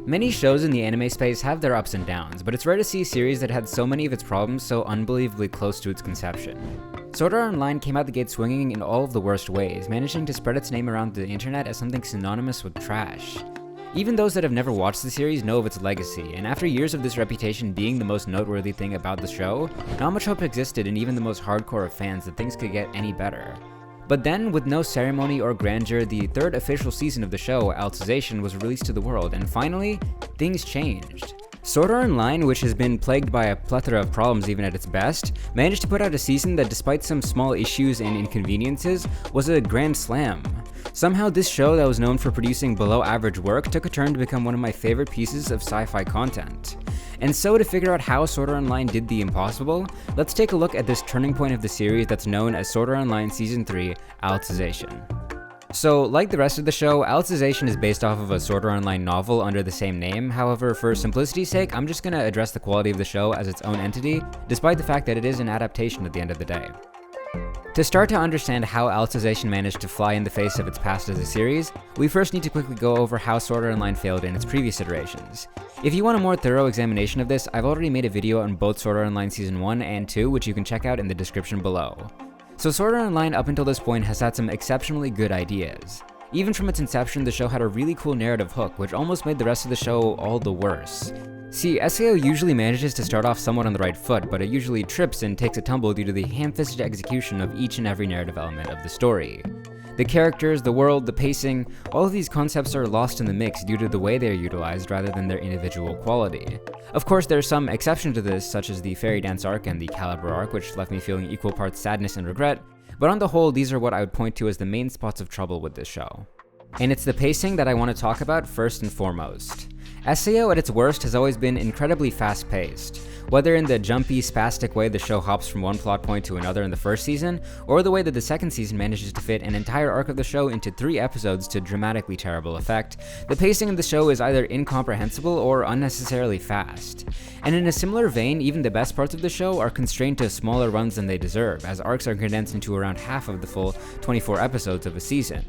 Many shows in the anime space have their ups and downs, but it's rare to see a series that had so many of its problems so unbelievably close to its conception. Sword Art Online came out the gate swinging in all of the worst ways, managing to spread its name around the internet as something synonymous with trash. Even those that have never watched the series know of its legacy, and after years of this reputation being the most noteworthy thing about the show, not much hope existed in even the most hardcore of fans that things could get any better. But then, with no ceremony or grandeur, the third official season of the show, Alicization, was released to the world, and finally, things changed. Sword Art Online, which has been plagued by a plethora of problems even at its best, managed to put out a season that, despite some small issues and inconveniences, was a grand slam. Somehow this show that was known for producing below average work took a turn to become one of my favorite pieces of sci-fi content. And so to figure out how Sword Art Online did the impossible, let's take a look at this turning point of the series that's known as Sword Art Online Season 3, Alicization. So, like the rest of the show, Alicization is based off of a Sword Art Online novel under the same name. However, for simplicity's sake, I'm just gonna address the quality of the show as its own entity, despite the fact that it is an adaptation at the end of the day. To start to understand how Alicization managed to fly in the face of its past as a series, we first need to quickly go over how Sword Art Online failed in its previous iterations. If you want a more thorough examination of this, I've already made a video on both Sword Art Online Season 1 and 2, which you can check out in the description below. So Sword Art Online up until this point has had some exceptionally good ideas. Even from its inception, the show had a really cool narrative hook, which almost made the rest of the show all the worse. See, SAO usually manages to start off somewhat on the right foot, but it usually trips and takes a tumble due to the ham-fisted execution of each and every narrative element of the story. The characters, the world, the pacing, all of these concepts are lost in the mix due to the way they are utilized rather than their individual quality. Of course, there are some exceptions to this, such as the Fairy Dance arc and the Caliber arc, which left me feeling equal parts sadness and regret, but on the whole, these are what I would point to as the main spots of trouble with this show. And it's the pacing that I want to talk about first and foremost. SAO at its worst has always been incredibly fast-paced, whether in the jumpy, spastic way the show hops from one plot point to another in the first season, or the way that the second season manages to fit an entire arc of the show into 3 episodes to dramatically terrible effect. The pacing of the show is either incomprehensible or unnecessarily fast. And in a similar vein, even the best parts of the show are constrained to smaller runs than they deserve, as arcs are condensed into around half of the full 24 episodes of a season.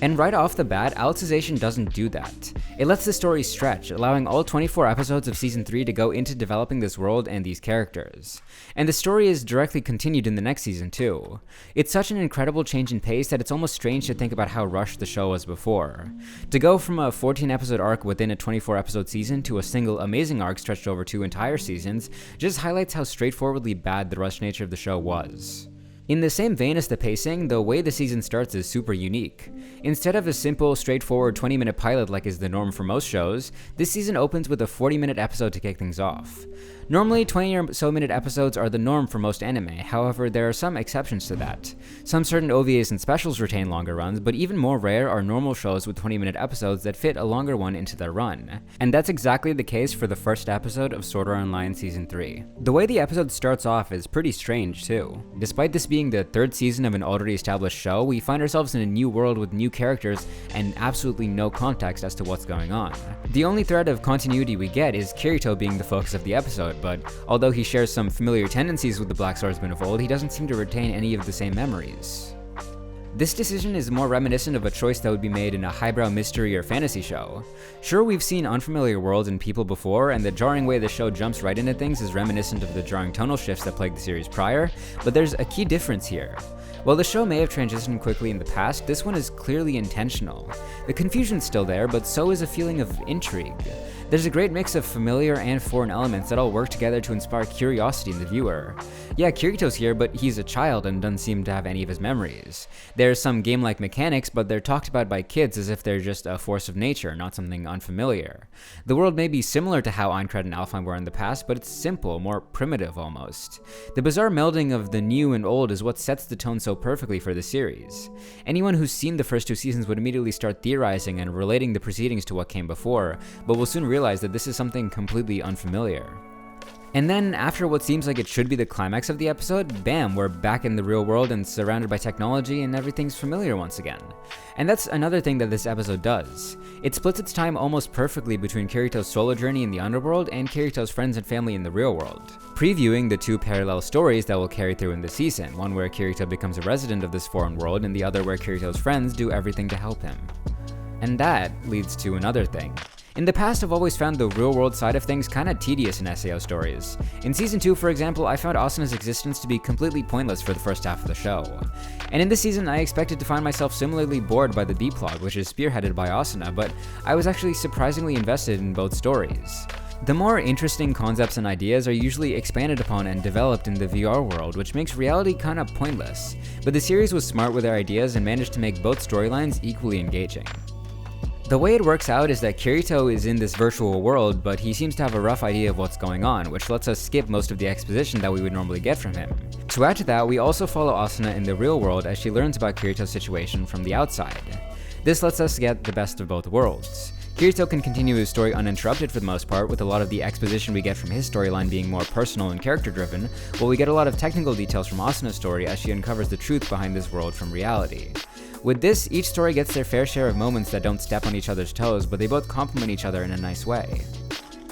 And right off the bat, Alicization doesn't do that. It lets the story stretch, allowing all 24 episodes of Season 3 to go into developing this world and these characters. And the story is directly continued in the next season too. It's such an incredible change in pace that it's almost strange to think about how rushed the show was before. To go from a 14-episode arc within a 24-episode season to a single amazing arc stretched over 2 entire seasons just highlights how straightforwardly bad the rushed nature of the show was. In the same vein as the pacing, the way the season starts is super unique. Instead of a simple, straightforward 20-minute pilot like is the norm for most shows, this season opens with a 40-minute episode to kick things off. Normally, 20 or so minute episodes are the norm for most anime, however, there are some exceptions to that. Some certain OVAs and specials retain longer runs, but even more rare are normal shows with 20-minute episodes that fit a longer one into their run. And that's exactly the case for the first episode of Sword Art Online Season 3. The way the episode starts off is pretty strange too. Despite this being the third season of an already established show, we find ourselves in a new world with new characters and absolutely no context as to what's going on. The only thread of continuity we get is Kirito being the focus of the episode, but although he shares some familiar tendencies with the Black Swordsman of old, he doesn't seem to retain any of the same memories. This decision is more reminiscent of a choice that would be made in a highbrow mystery or fantasy show. Sure, we've seen unfamiliar worlds and people before, and the jarring way the show jumps right into things is reminiscent of the jarring tonal shifts that plagued the series prior, but there's a key difference here. While the show may have transitioned quickly in the past, this one is clearly intentional. The confusion's still there, but so is a feeling of intrigue. There's a great mix of familiar and foreign elements that all work together to inspire curiosity in the viewer. Yeah, Kirito's here, but he's a child and doesn't seem to have any of his memories. There's some game-like mechanics, but they're talked about by kids as if they're just a force of nature, not something unfamiliar. The world may be similar to how Aincrad and Alfheim were in the past, but it's simple, more primitive almost. The bizarre melding of the new and old is what sets the tone so perfectly for the series. Anyone who's seen the first 2 seasons would immediately start theorizing and relating the proceedings to what came before, but will soon realize that this is something completely unfamiliar. And then, after what seems like it should be the climax of the episode, bam, we're back in the real world and surrounded by technology and everything's familiar once again. And that's another thing that this episode does. It splits its time almost perfectly between Kirito's solo journey in the underworld and Kirito's friends and family in the real world, previewing the 2 parallel stories that will carry through in the season, one where Kirito becomes a resident of this foreign world and the other where Kirito's friends do everything to help him. And that leads to another thing. In the past, I've always found the real-world side of things kinda tedious in SAO stories. In Season 2, for example, I found Asuna's existence to be completely pointless for the first half of the show. And in this season, I expected to find myself similarly bored by the B-plot, which is spearheaded by Asuna, but I was actually surprisingly invested in both stories. The more interesting concepts and ideas are usually expanded upon and developed in the VR world, which makes reality kinda pointless, but the series was smart with their ideas and managed to make both storylines equally engaging. The way it works out is that Kirito is in this virtual world, but he seems to have a rough idea of what's going on, which lets us skip most of the exposition that we would normally get from him. To add to that, we also follow Asuna in the real world as she learns about Kirito's situation from the outside. This lets us get the best of both worlds. Kirito can continue his story uninterrupted for the most part, with a lot of the exposition we get from his storyline being more personal and character-driven, while we get a lot of technical details from Asuna's story as she uncovers the truth behind this world from reality. With this, each story gets their fair share of moments that don't step on each other's toes, but they both complement each other in a nice way.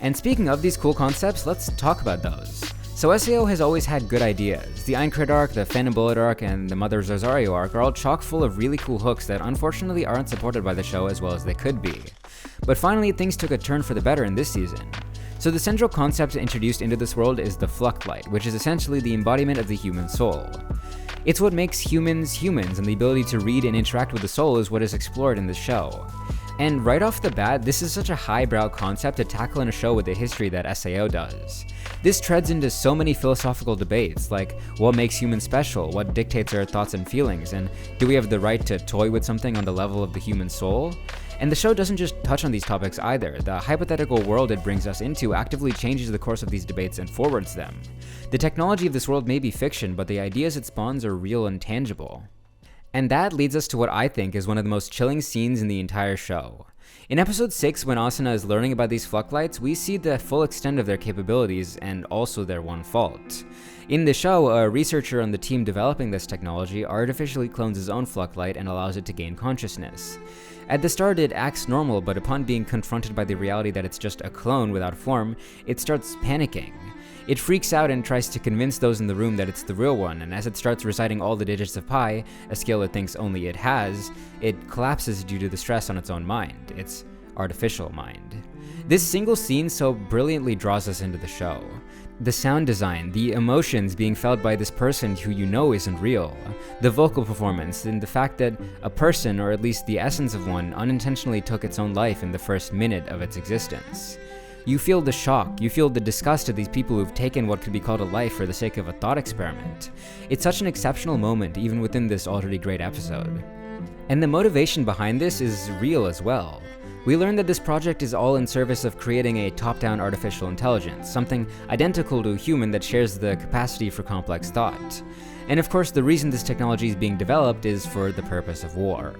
And speaking of these cool concepts, let's talk about those. So SAO has always had good ideas. The Aincrad arc, the Phantom Bullet arc, and the Mother Rosario arc are all chock full of really cool hooks that unfortunately aren't supported by the show as well as they could be. But finally, things took a turn for the better in this season. So the central concept introduced into this world is the Fluchtlight, which is essentially the embodiment of the human soul. It's what makes humans humans, and the ability to read and interact with the soul is what is explored in the show. And right off the bat, this is such a highbrow concept to tackle in a show with the history that SAO does. This treads into so many philosophical debates, like what makes humans special, what dictates our thoughts and feelings, and do we have the right to toy with something on the level of the human soul? And the show doesn't just touch on these topics either. The hypothetical world it brings us into actively changes the course of these debates and forwards them. The technology of this world may be fiction, but the ideas it spawns are real and tangible. And that leads us to what I think is one of the most chilling scenes in the entire show. In episode 6, when Asuna is learning about these Fluchtlights, we see the full extent of their capabilities and also their one fault. In the show, a researcher on the team developing this technology artificially clones his own Fluchtlight and allows it to gain consciousness. At the start, it acts normal, but upon being confronted by the reality that it's just a clone without form, it starts panicking. It freaks out and tries to convince those in the room that it's the real one, and as it starts reciting all the digits of pi, a skill it thinks only it has, it collapses due to the stress on its own mind, its artificial mind. This single scene so brilliantly draws us into the show. The sound design, the emotions being felt by this person who you know isn't real, the vocal performance, and the fact that a person, or at least the essence of one, unintentionally took its own life in the first minute of its existence. You feel the shock, you feel the disgust of these people who've taken what could be called a life for the sake of a thought experiment. It's such an exceptional moment, even within this already great episode. And the motivation behind this is real as well. We learn that this project is all in service of creating a top-down artificial intelligence, something identical to a human that shares the capacity for complex thought. And of course, the reason this technology is being developed is for the purpose of war.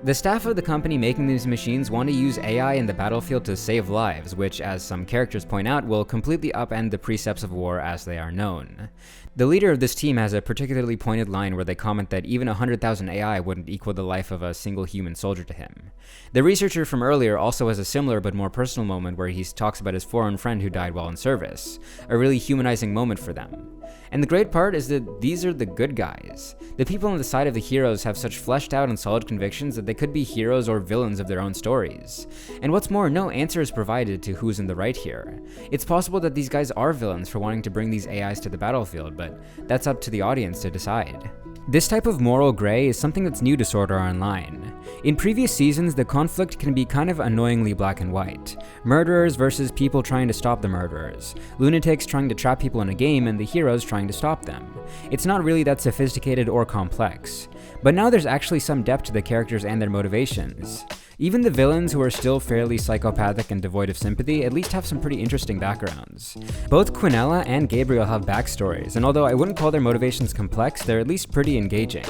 The staff of the company making these machines want to use AI in the battlefield to save lives, which, as some characters point out, will completely upend the precepts of war as they are known. The leader of this team has a particularly pointed line where they comment that even 100,000 AI wouldn't equal the life of a single human soldier to him. The researcher from earlier also has a similar but more personal moment where he talks about his foreign friend who died while in service, a really humanizing moment for them. And the great part is that these are the good guys. The people on the side of the heroes have such fleshed out and solid convictions that they could be heroes or villains of their own stories. And what's more, no answer is provided to who's in the right here. It's possible that these guys are villains for wanting to bring these AIs to the battlefield, but that's up to the audience to decide. This type of moral gray is something that's new to Sword Art Online. In previous seasons, the conflict can be kind of annoyingly black and white. Murderers versus people trying to stop the murderers. Lunatics trying to trap people in a game and the heroes trying to stop them. It's not really that sophisticated or complex. But now there's actually some depth to the characters and their motivations. Even the villains, who are still fairly psychopathic and devoid of sympathy, at least have some pretty interesting backgrounds. Both Quinella and Gabriel have backstories, and although I wouldn't call their motivations complex, they're at least pretty engaging.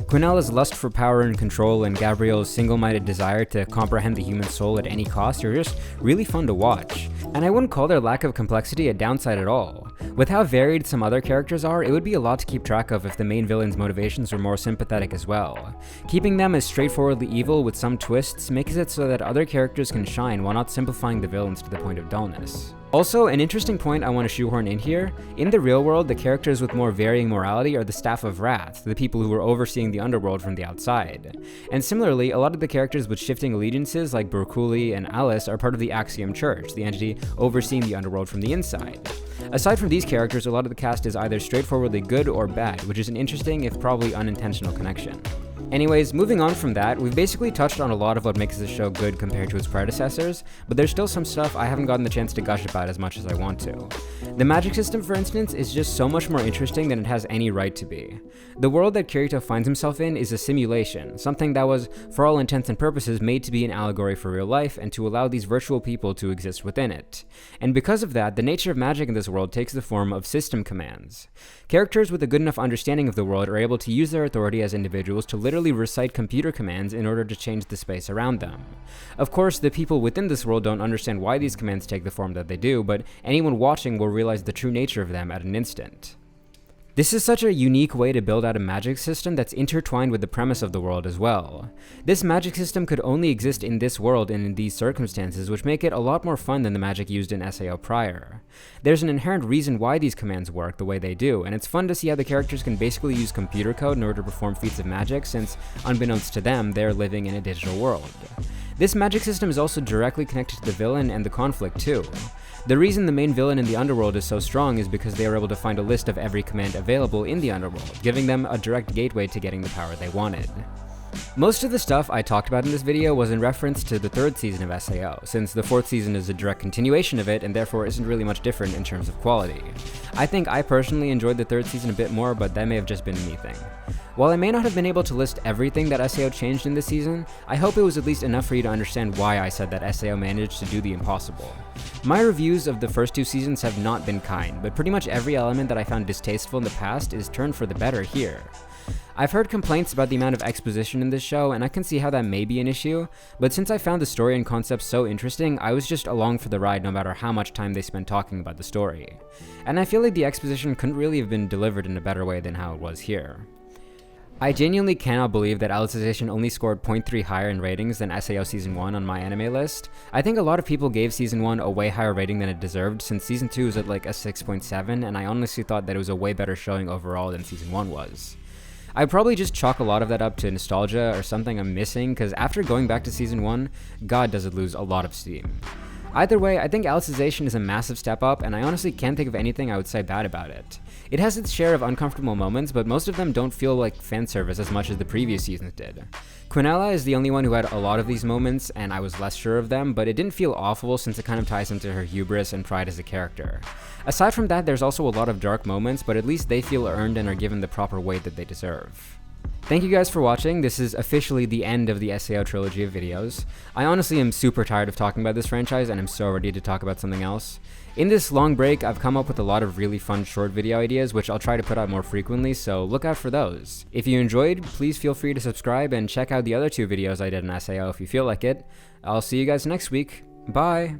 Quinella's lust for power and control and Gabriel's single-minded desire to comprehend the human soul at any cost are just really fun to watch. And I wouldn't call their lack of complexity a downside at all. With how varied some other characters are, it would be a lot to keep track of if the main villain's motivations were more sympathetic as well. Keeping them as straightforwardly evil with some twists makes it so that other characters can shine while not simplifying the villains to the point of dullness. Also, an interesting point I want to shoehorn in here, in the real world, the characters with more varying morality are the Staff of Wrath, the people who are overseeing the underworld from the outside. And similarly, a lot of the characters with shifting allegiances like Burkuli and Alice are part of the Axiom Church, the entity overseeing the underworld from the inside. Aside from these characters, a lot of the cast is either straightforwardly good or bad, which is an interesting, if probably unintentional connection. Anyways, moving on from that, we've basically touched on a lot of what makes this show good compared to its predecessors, but there's still some stuff I haven't gotten the chance to gush about as much as I want to. The magic system, for instance, is just so much more interesting than it has any right to be. The world that Kirito finds himself in is a simulation, something that was, for all intents and purposes, made to be an allegory for real life and to allow these virtual people to exist within it. And because of that, the nature of magic in this world takes the form of system commands. Characters with a good enough understanding of the world are able to use their authority as individuals to literally recite computer commands in order to change the space around them. Of course, the people within this world don't understand why these commands take the form that they do, but anyone watching will realize the true nature of them at an instant. This is such a unique way to build out a magic system that's intertwined with the premise of the world as well. This magic system could only exist in this world and in these circumstances, which make it a lot more fun than the magic used in SAO prior. There's an inherent reason why these commands work the way they do, and it's fun to see how the characters can basically use computer code in order to perform feats of magic, since, unbeknownst to them, they're living in a digital world. This magic system is also directly connected to the villain and the conflict too. The reason the main villain in the underworld is so strong is because they were able to find a list of every command available in the underworld, giving them a direct gateway to getting the power they wanted. Most of the stuff I talked about in this video was in reference to the third season of SAO, since the fourth season is a direct continuation of it and therefore isn't really much different in terms of quality. I think I personally enjoyed the third season a bit more, but that may have just been a me thing. While I may not have been able to list everything that SAO changed in this season, I hope it was at least enough for you to understand why I said that SAO managed to do the impossible. My reviews of the first two seasons have not been kind, but pretty much every element that I found distasteful in the past is turned for the better here. I've heard complaints about the amount of exposition in this show, and I can see how that may be an issue, but since I found the story and concept so interesting, I was just along for the ride no matter how much time they spent talking about the story. And I feel like the exposition couldn't really have been delivered in a better way than how it was here. I genuinely cannot believe that Alicization only scored 0.3 higher in ratings than SAO Season 1 on my anime list. I think a lot of people gave Season 1 a way higher rating than it deserved, since Season 2 is at like a 6.7, and I honestly thought that it was a way better showing overall than Season 1 was. I'd probably just chalk a lot of that up to nostalgia or something I'm missing, because after going back to Season 1, God does it lose a lot of steam. Either way, I think Alicization is a massive step up, and I honestly can't think of anything I would say bad about it. It has its share of uncomfortable moments, but most of them don't feel like fanservice as much as the previous seasons did. Quinella is the only one who had a lot of these moments, and I was less sure of them, but it didn't feel awful since it kind of ties into her hubris and pride as a character. Aside from that, there's also a lot of dark moments, but at least they feel earned and are given the proper weight that they deserve. Thank you guys for watching. This is officially the end of the SAO trilogy of videos. I honestly am super tired of talking about this franchise, and I'm so ready to talk about something else. In this long break, I've come up with a lot of really fun short video ideas, which I'll try to put out more frequently, so look out for those. If you enjoyed, please feel free to subscribe and check out the other two videos I did in SAO if you feel like it. I'll see you guys next week. Bye!